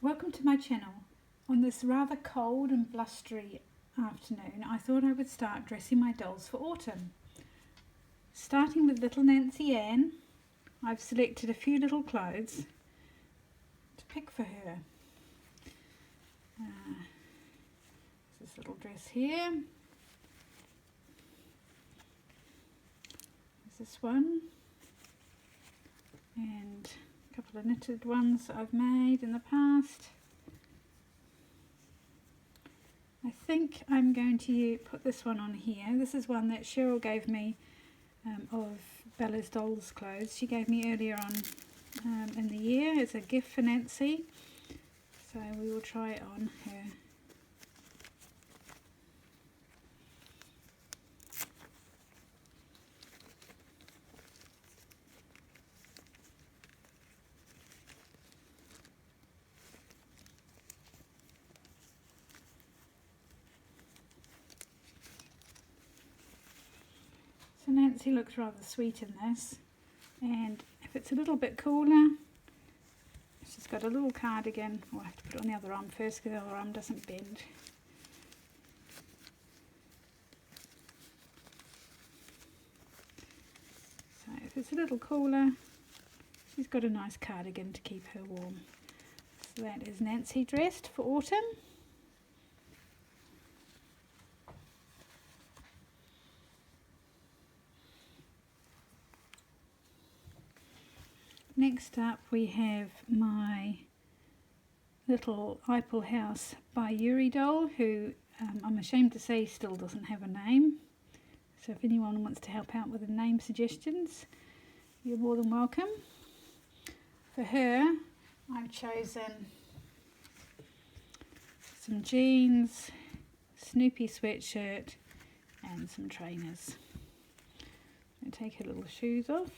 Welcome to my channel. On this rather cold and blustery afternoon, I thought I would start dressing my dolls for autumn. Starting with little Nancy Ann, I've selected a few little clothes to pick for her. This little dress here. There's this one. And a couple of knitted ones that I've made in the past. I think I'm going to put this one on here. This is one that Cheryl gave me of Bella's dolls clothes. She gave me earlier on in the year as a gift for Nancy. So we will try it on her. So Nancy looks rather sweet in this, and if it's a little bit cooler, she's got a little cardigan. I'll have to put it on the other arm first because the other arm doesn't bend. So if it's a little cooler, she's got a nice cardigan to keep her warm. So that is Nancy dressed for autumn. Next up we have my little Iplehouse Byuri doll, who I'm ashamed to say still doesn't have a name. So if anyone wants to help out with the name suggestions, you're more than welcome. For her, I've chosen some jeans, Snoopy sweatshirt and some trainers. I'm going to take her little shoes off.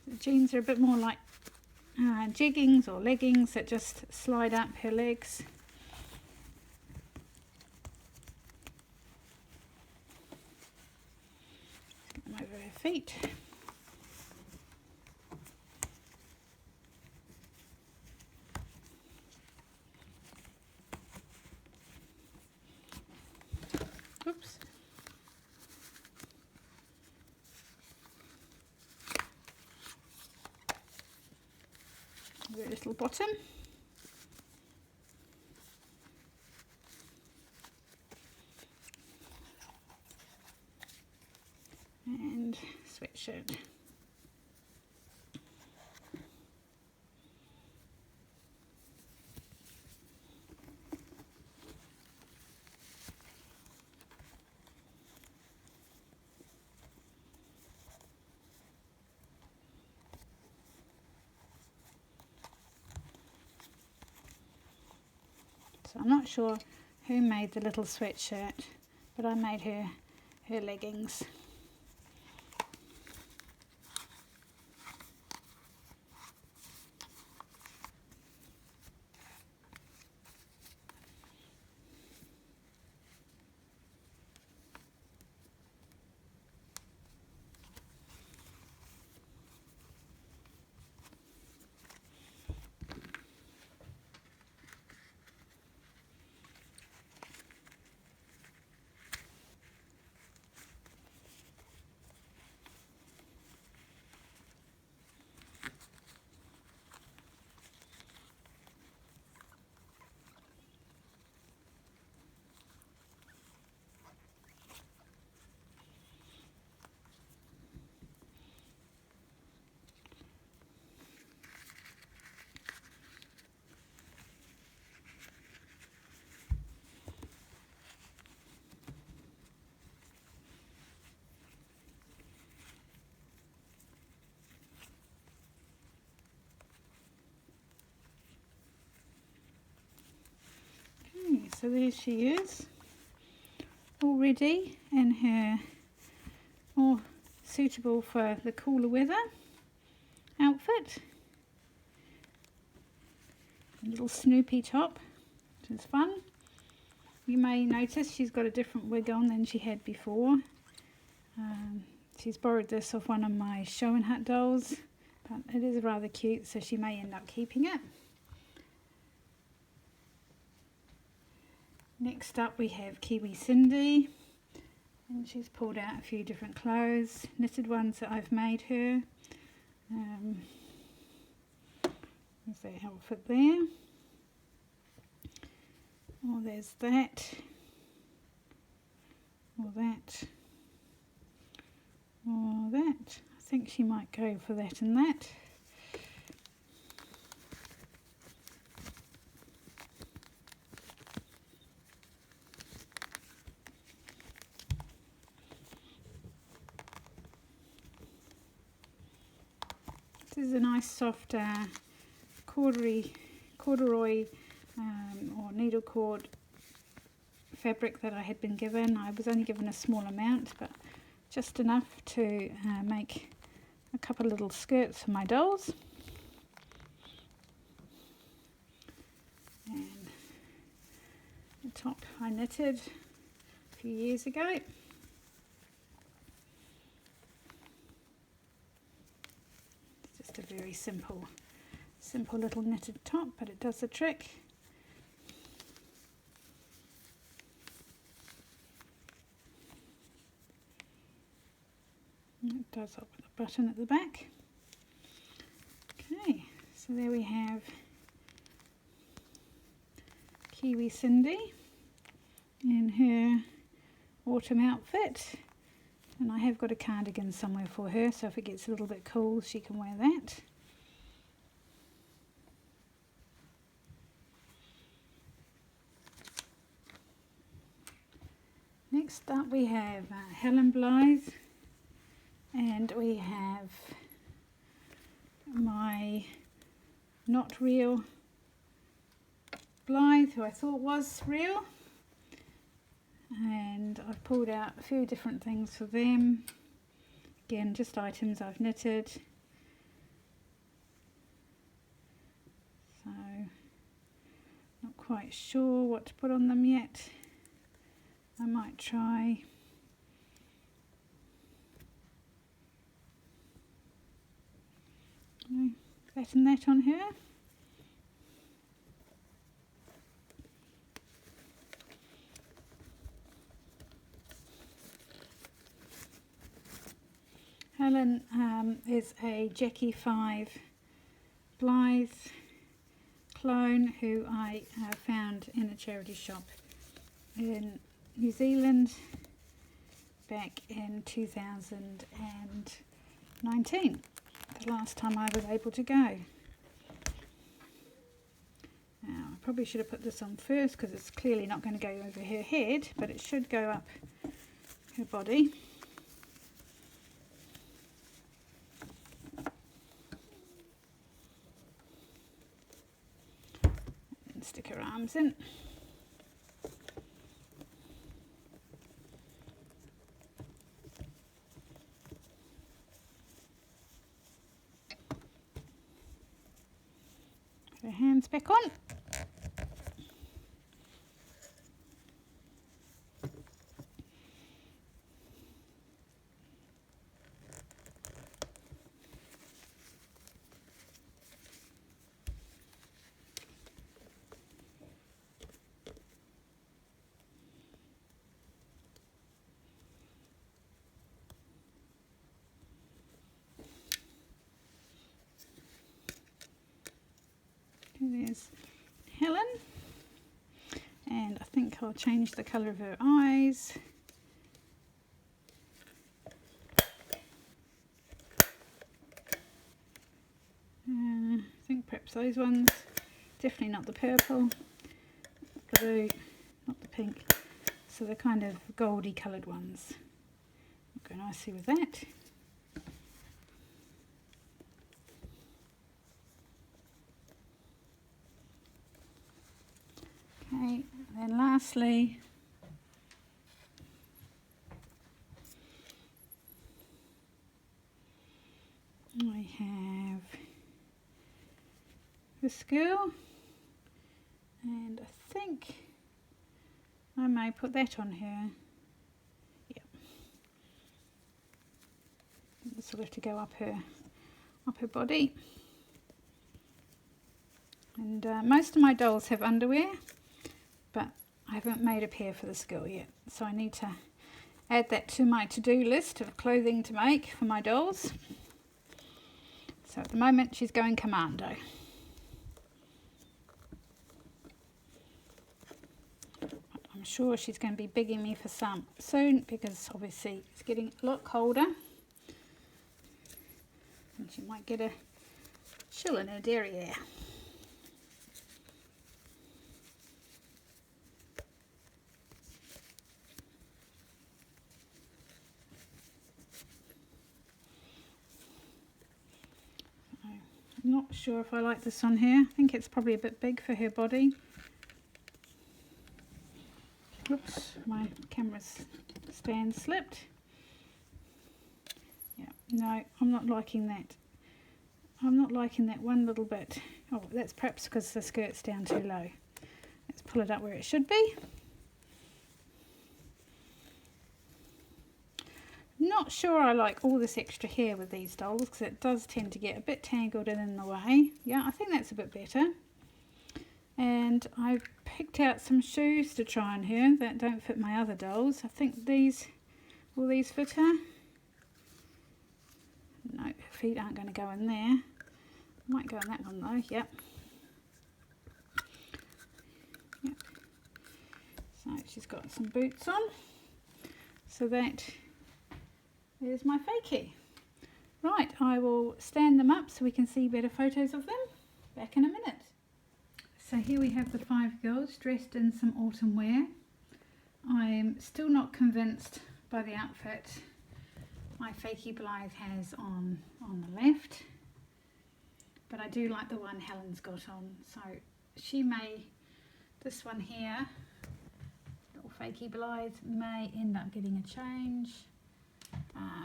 The jeans are a bit more like jeggings or leggings that just slide up her legs. Get them over her feet. Oops. Very little bottom. And sweatshirt. So I'm not sure who made the little sweatshirt, but I made her leggings. So there she is, all ready in her more suitable for the cooler weather outfit. A little Snoopy top, which is fun. You may notice she's got a different wig on than she had before. She's borrowed this off one of my show and hut dolls, but it is rather cute, so she may end up keeping it. Next up we have Kiwi Sindy, and she's pulled out a few different clothes, knitted ones that I've made her. There's that outfit there. Oh, there's that. Or that. Or that. I think she might go for that and that. This is a nice soft corduroy or needle cord fabric that I had been given. I was only given a small amount, but just enough to make a couple of little skirts for my dolls. And the top I knitted a few years ago. It's just a very simple little knitted top, but it does the trick. It does up with a button at the back. Okay, so there we have Kiwi Sindy in her autumn outfit, and I have got a cardigan somewhere for her, so if it gets a little bit cool she can wear that. Next up we have Blythe, and we have my not real Blythe, who I thought was real, and I've pulled out a few different things for them. Again, just items I've knitted. So not quite sure what to put on them yet. I might try that and that on her. Helen is a Jackie 5 Blythe clone who I found in a charity shop in New Zealand back in 2019, the last time I was able to go. Now, I probably should have put this on first because it's clearly not going to go over her head, but it should go up her body. And stick her arms in. Her hands back on. There's Helen, and I think I'll change the colour of her eyes. I think perhaps those ones, definitely not the purple, blue, not the pink, so they're kind of goldy coloured ones. Go nicely with that. Okay, and then lastly, I have this girl, and I think I may put that on her. Yep. This will have to go up her body. And most of my dolls have underwear, but I haven't made a pair for this girl yet, so I need to add that to my to-do list of clothing to make for my dolls. So at the moment she's going commando. I'm sure she's going to be begging me for some soon, because obviously it's getting a lot colder and she might get a chill in her derriere. I'm not sure if I like this on here. I think it's probably a bit big for her body. Oops, my camera's stand slipped. Yeah, no, I'm not liking that. I'm not liking that one little bit. Oh, that's perhaps because the skirt's down too low. Let's pull it up where it should be. Not sure I like all this extra hair with these dolls, because it does tend to get a bit tangled and in the way. Yeah, I think that's a bit better. And I picked out some shoes to try on her that don't fit my other dolls. I think will these fit her? No, her feet aren't going to go in there. Might go in that one though, yep. Yep. So she's got some boots on. So that is my fakie. Right, I will stand them up so we can see better photos of them. Back in a minute. So here we have the 5 girls dressed in some autumn wear. I'm still not convinced by the outfit my fakie Blythe has on the left, but I do like the one Helen's got on. So this one here, little fakie Blythe, may end up getting a change,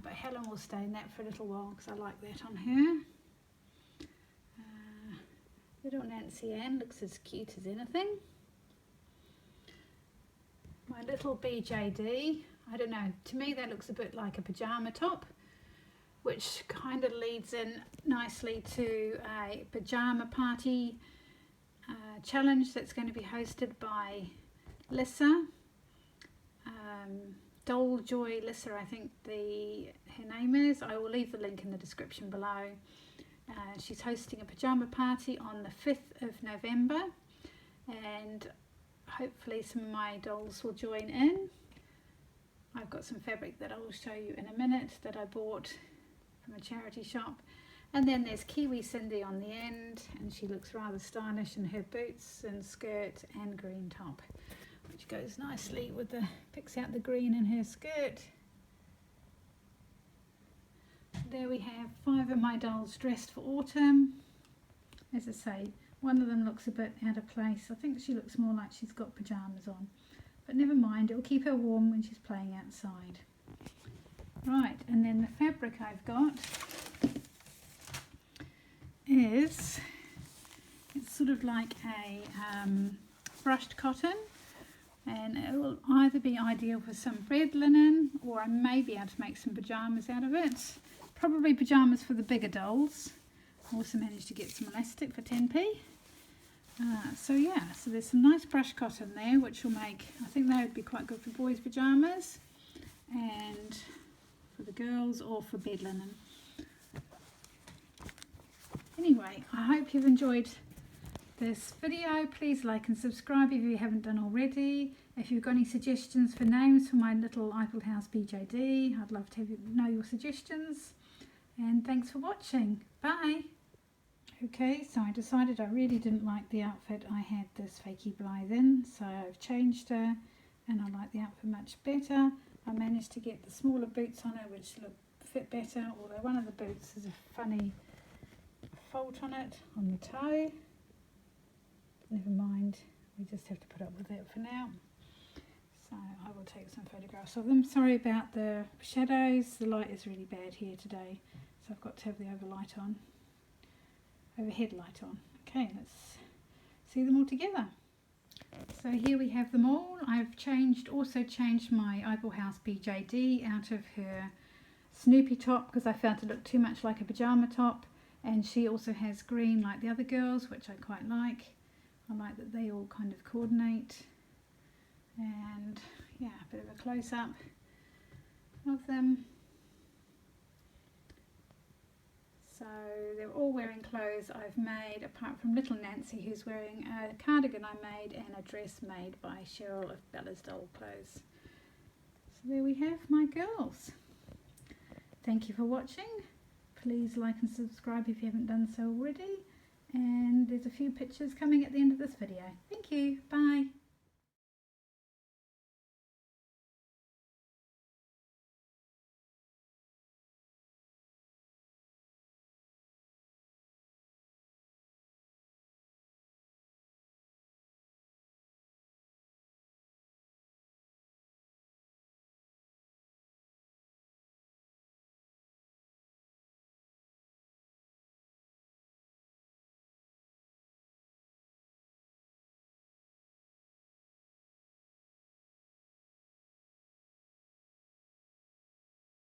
but Helen will stay in that for a little while because I like that on her. Little Nancy Ann looks as cute as anything. My little BJD, I don't know, to me that looks a bit like a pyjama top, which kind of leads in nicely to a pyjama party challenge that's going to be hosted by Lissa, Doll Joy Lissa, I think her name is. I will leave the link in the description below. She's hosting a pyjama party on the 5th of November, and hopefully some of my dolls will join in. I've got some fabric that I will show you in a minute that I bought from a charity shop. And then there's Kiwi Sindy on the end, and she looks rather stylish in her boots and skirt and green top, which goes nicely with picks out the green in her skirt. There we have 5 of my dolls dressed for autumn. As I say, one of them looks a bit out of place. I think she looks more like she's got pyjamas on, but never mind, it'll keep her warm when she's playing outside. Right, and then the fabric I've got it's sort of like a brushed cotton, and it will either be ideal for some bed linen, or I may be able to make some pyjamas out of it. Probably pyjamas for the bigger dolls. I also managed to get some elastic for 10p. So yeah, so there's some nice brush cotton there, which will make, I think they would be quite good for boys' pyjamas, and for the girls, or for bed linen. Anyway, I hope you've enjoyed this video. Please like and subscribe if you haven't done already. If you've got any suggestions for names for my little Iplehouse BJD, I'd love to know your suggestions. And thanks for watching. Bye. Okay, so I decided I really didn't like the outfit I had this fakie Blythe in, so I've changed her and I like the outfit much better. I managed to get the smaller boots on her which fit better, although one of the boots has a funny fault on it, on the toe. Never mind, we just have to put up with it for now. So I will take some photographs of them. Sorry about the shadows, the light is really bad here today, so I've got to have the overhead light on. Okay, let's see them all together. So here we have them all. I've also changed my Iplehouse BJD out of her Snoopy top because I felt it looked too much like a pyjama top, and she also has green like the other girls, which I quite like. I like that they all kind of coordinate. And yeah, a bit of a close-up of them. So they're all wearing clothes I've made, apart from little Nancy, who's wearing a cardigan I made and a dress made by Cheryl of Bella's Doll Clothes. So there we have my girls. Thank you for watching. Please like and subscribe if you haven't done so already. And there's a few pictures coming at the end of this video. Thank you. Bye.